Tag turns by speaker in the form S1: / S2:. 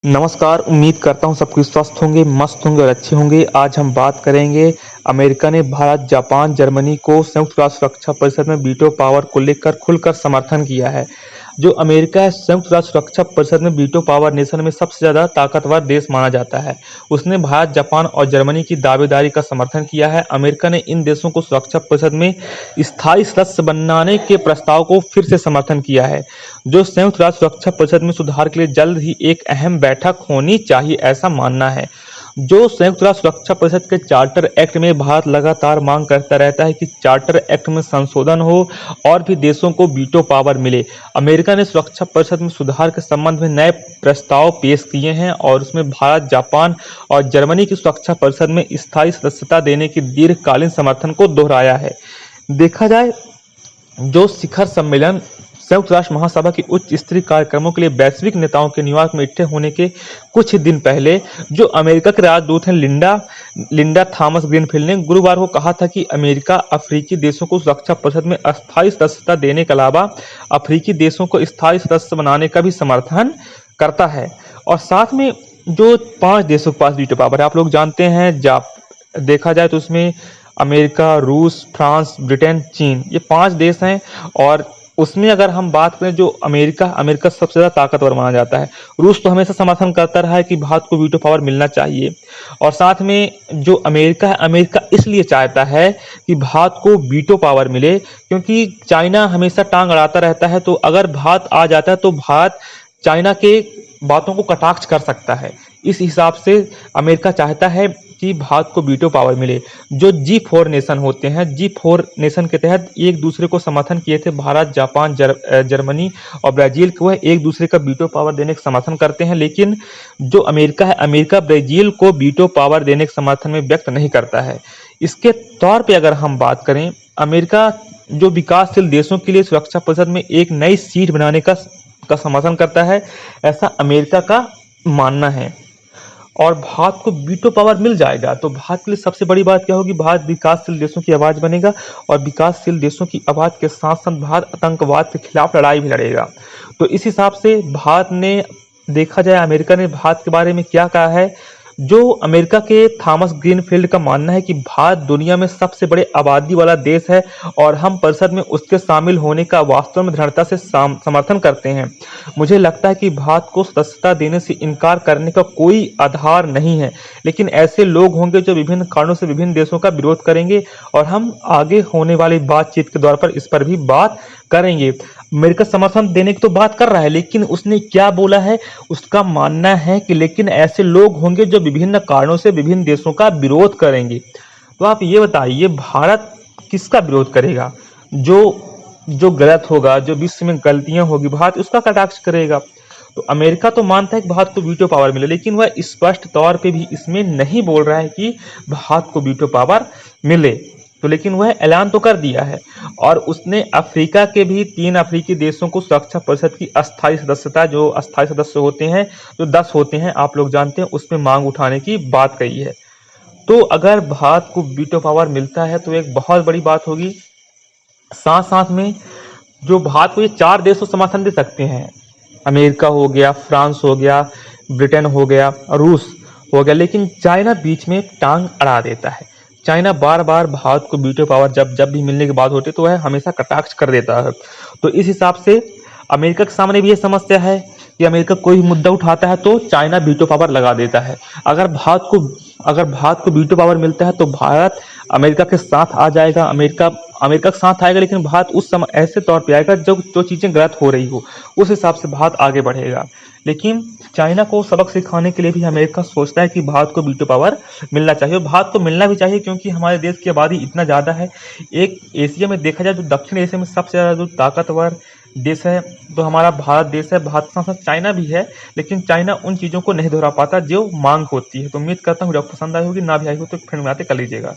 S1: नमस्कार, उम्मीद करता हूँ सब कुछ स्वस्थ होंगे, मस्त होंगे और अच्छे होंगे। आज हम बात करेंगे अमेरिका ने भारत, जापान, जर्मनी को संयुक्त राष्ट्र सुरक्षा परिषद में वीटो पावर को लेकर खुलकर समर्थन किया है। जो अमेरिका है संयुक्त राष्ट्र सुरक्षा परिषद में वीटो पावर नेशन में सबसे ज़्यादा ताकतवर देश माना जाता है। उसने भारत, जापान और जर्मनी की दावेदारी का समर्थन किया है। अमेरिका ने इन देशों को सुरक्षा परिषद में स्थायी सदस्य बनाने के प्रस्ताव को फिर से समर्थन किया है। जो संयुक्त राष्ट्र सुरक्षा परिषद में सुधार के लिए जल्द ही एक अहम बैठक होनी चाहिए, ऐसा मानना है। जो संयुक्त राष्ट्र सुरक्षा परिषद के चार्टर एक्ट में भारत लगातार मांग करता रहता है कि चार्टर एक्ट में संशोधन हो और भी देशों को वीटो पावर मिले। अमेरिका ने सुरक्षा परिषद में सुधार के संबंध में नए प्रस्ताव पेश किए हैं और उसमें भारत, जापान और जर्मनी की सुरक्षा परिषद में स्थायी सदस्यता देने की दीर्घकालीन समर्थन को दोहराया है। देखा जाए, जो शिखर सम्मेलन संयुक्त राष्ट्र महासभा की उच्च स्तरीय कार्यक्रमों के लिए वैश्विक नेताओं के न्यूयॉर्क में इकट्ठे होने के कुछ ही दिन पहले जो अमेरिका के राजदूत हैं लिंडा थॉमस ग्रीनफील्ड ने गुरुवार को कहा था कि अमेरिका अफ्रीकी देशों को सुरक्षा परिषद में अस्थायी सदस्यता देने के अलावा अफ्रीकी देशों को स्थायी सदस्य बनाने का भी समर्थन करता है। और साथ में जो 5 देशों के पास वीटो पावर है, आप लोग जानते हैं, देखा जाए तो उसमें अमेरिका, रूस, फ्रांस, ब्रिटेन, चीन, ये 5 देश हैं। और उसमें अगर हम बात करें, जो अमेरिका सबसे ज़्यादा ताकतवर माना जाता है। रूस तो हमेशा समर्थन करता रहा है कि भारत को वीटो पावर मिलना चाहिए। और साथ में जो अमेरिका है, अमेरिका इसलिए चाहता है कि भारत को वीटो पावर मिले क्योंकि चाइना हमेशा टांग अड़ाता रहता है। तो अगर भारत आ जाता है तो भारत चाइना के बातों को कटाक्ष कर सकता है। इस हिसाब से अमेरिका चाहता है कि भारत को वीटो पावर मिले। जो G4 नेशन होते हैं, G4 नेशन के तहत एक दूसरे को समर्थन किए थे भारत, जापान, जर्मनी और ब्राजील को, वह एक दूसरे का वीटो पावर देने का समर्थन करते हैं। लेकिन जो अमेरिका है, अमेरिका ब्राजील को वीटो पावर देने के समर्थन में व्यक्त नहीं करता है। इसके तौर पे अगर हम बात करें, अमेरिका जो विकासशील देशों के लिए सुरक्षा परिषद में एक नई सीट बनाने का समर्थन करता है, ऐसा अमेरिका का मानना है। और भारत को वीटो पावर मिल जाएगा तो भारत के लिए सबसे बड़ी बात क्या होगी, भारत विकासशील देशों की आवाज़ बनेगा। और विकासशील देशों की आवाज़ के साथ साथ भारत आतंकवाद के खिलाफ लड़ाई भी लड़ेगा। तो इस हिसाब से भारत ने, देखा जाए अमेरिका ने भारत के बारे में क्या कहा है, जो अमेरिका के थॉमस ग्रीनफील्ड का मानना है कि भारत दुनिया में सबसे बड़े आबादी वाला देश है और हम परिषद में उसके शामिल होने का वास्तव में दृढ़ता से समर्थन करते हैं। मुझे लगता है कि भारत को सदस्यता देने से इनकार करने का कोई आधार नहीं है, लेकिन ऐसे लोग होंगे जो विभिन्न कारणों से विभिन्न देशों का विरोध करेंगे और हम आगे होने वाली बातचीत के दौर पर इस पर भी बात करेंगे। अमेरिका समर्थन देने की तो बात कर रहा है, लेकिन उसने क्या बोला है, उसका मानना है कि लेकिन ऐसे लोग होंगे जो विभिन्न कारणों से विभिन्न देशों का विरोध करेंगे। तो आप ये बताइए, भारत किसका विरोध करेगा? जो जो गलत होगा, जो विश्व में गलतियां होगी, भारत उसका कटाक्ष करेगा। तो अमेरिका तो मानता है कि भारत को वीटो पावर मिले, लेकिन वह स्पष्ट तौर पे भी इसमें नहीं बोल रहा है कि भारत को वीटो पावर मिले। तो लेकिन वह ऐलान तो कर दिया है। और उसने अफ्रीका के भी 3 अफ्रीकी देशों को सुरक्षा परिषद की अस्थायी सदस्यता, जो अस्थायी सदस्य होते हैं, जो 10 होते हैं, आप लोग जानते हैं, उसमें मांग उठाने की बात कही है। तो अगर भारत को वीटो पावर मिलता है तो एक बहुत बड़ी बात होगी। साथ साथ में जो भारत को ये 4 देश तो समर्थन दे सकते हैं, अमेरिका हो गया, फ्रांस हो गया, ब्रिटेन हो गया, रूस हो गया, लेकिन चाइना बीच में टांग अड़ा देता है। चाइना बार बार भारत को वीटो पावर जब जब भी मिलने की बात होती है तो वह हमेशा कटाक्ष कर देता है। तो इस हिसाब से अमेरिका के सामने भी ये समस्या है कि अमेरिका कोई मुद्दा उठाता है तो चाइना वीटो पावर लगा देता है। अगर भारत को वीटो पावर मिलता है तो भारत अमेरिका के साथ आ जाएगा, अमेरिका के साथ आएगा, लेकिन भारत उस समय ऐसे तौर पे आएगा जो जो चीज़ें गलत हो रही हो, उस हिसाब से भारत आगे बढ़ेगा। लेकिन चाइना को सबक सिखाने के लिए भी अमेरिका सोचता है कि भारत को वीटो पावर मिलना चाहिए, और भारत को मिलना भी चाहिए क्योंकि हमारे देश की आबादी इतना ज़्यादा है। एक एशिया में देखा जाए तो दक्षिण एशिया में सबसे ज़्यादा जो ताकतवर देश है तो हमारा भारत देश है। भारत के साथ साथ चाइना भी है, लेकिन चाइना उन चीज़ों को नहीं दोहरा पाता जो मांग होती है। तो उम्मीद करता हूँ जब पसंद आई होगी, ना भी आई हो तो फिर मिलाते कर लीजिएगा।